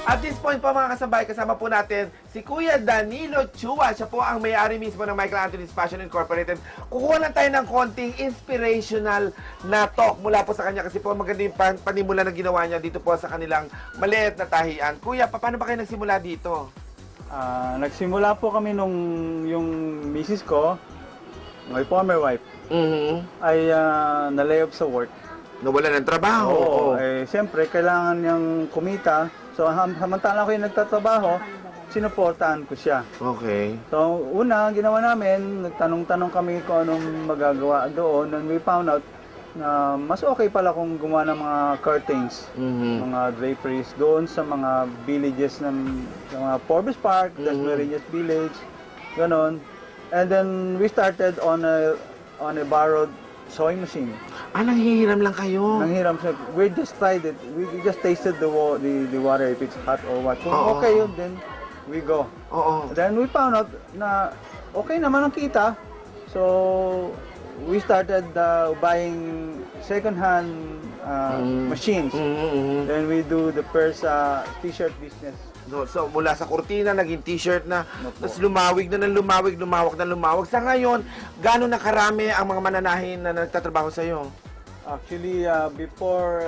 At this point po mga kasabay, kasama po natin si Kuya Danilo Chua. Siya po ang may-ari mismo ng Michael Anthony's Fashion Incorporated. Kukuha lang tayo ng konting inspirational na talk mula po sa kanya kasi po maganda yung panimula na ginawa niya dito po sa kanilang maliit na tahian. Kuya, paano ba kayo nagsimula dito? Nagsimula po kami nung yung misis ko, my former wife, ay na-lay off sa work. Nawala ng trabaho. Oo. Siyempre, kailangan niyang kumita. So, samantala ko yung nagtatrabaho, sinuportahan ko siya. Okay. So, una, ginawa namin, nagtanong-tanong kami kung anong magagawa doon. And we found out na mas okay pala kung gumawa ng mga curtains, mga draperies doon sa mga villages ng mga Forbes Park, Dasmariñas Village, ganon. And then we started on a borrowed sewing machine. Nanghihiram lang kayo? Nanghiram siya. We just tried it. We just tasted the water if it's hot or what. Kung okay yun, then we go. Then we found out na okay naman ang kita. So we started buying second-hand machines. Then we do the first t-shirt business. So, mula sa kurtina, naging t-shirt na, tapos lumawig na ng lumawig, lumawak na lumawag. Sa ngayon, gano'n na karami ang mga mananahin na nagtatrabaho sa iyo? Actually, before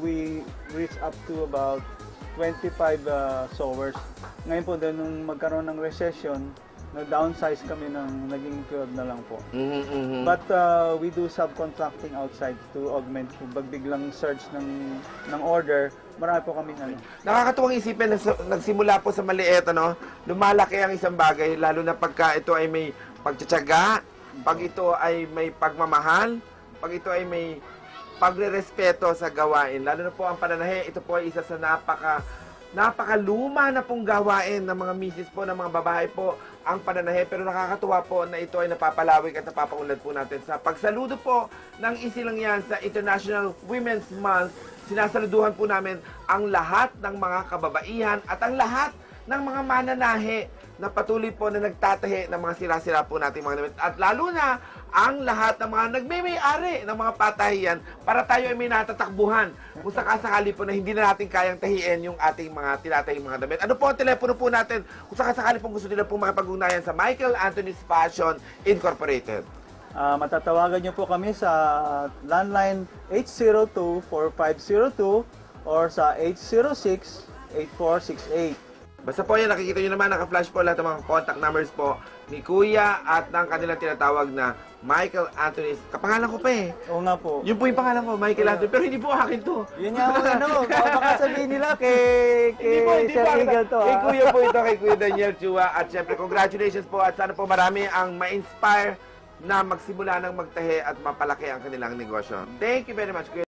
we reached up to about 25 sewers. Ngayon po, nung magkaroon ng recession, na-downsize kami ng naging 12 na lang po. But we do subcontracting outside to augment. Kung biglang surge ng order, marami po kami Nakakatuwang isipin na nagsimula po sa maliit, lumalaki ang isang bagay, lalo na pagka ito ay may pagtsatsaga, pag ito ay may pagmamahal, pag ito ay may pagre-respeto sa gawain. Lalo na po ang pananahe, ito po ay isa sa napakaluma na pong gawain ng mga misis po, ng mga babae po, ang pananahe. Pero nakakatuwa po na ito ay napapalawig at napapaunlad po natin sa pagsaludo po ng isilang yan sa International Women's Month. Sinasaluduhan po namin ang lahat ng mga kababaihan at ang lahat ng mga mananahe na patuloy po na nagtatahi ng mga sira-sira po nating mga damit. At lalo na ang lahat ng mga nagmimay-ari ng mga patahiyan para tayo ay may natatakbuhan kung sakasakali po na hindi na natin kayang tahiin yung ating mga tinatahing mga damit. Ano po ang telepono po natin kung sakasakali po gusto nila po makipag-ugnayan sa Michael Anthony's Fashion Incorporated? Matatawagan niyo po kami sa landline 802-4502 or sa 806-8468. Basta po yan, nakikita nyo naman, naka-flash po lahat ng mga contact numbers po ni Kuya at ng kanilang tinatawag na Michael Anthony's. Kapangalan ko pa eh. Oo nga po. Yun po yung pangalan ko, Michael Anthony. Pero hindi po akin to. Yun nga baka sabihin nila kay Sir Eagle to. Kay Kuya po ito, kay Kuya Daniel Chua. At syempre, congratulations po at sana po marami ang ma-inspire na magsimula ng magtahi at mapalaki ang kanilang negosyo. Thank you very much, Kuya.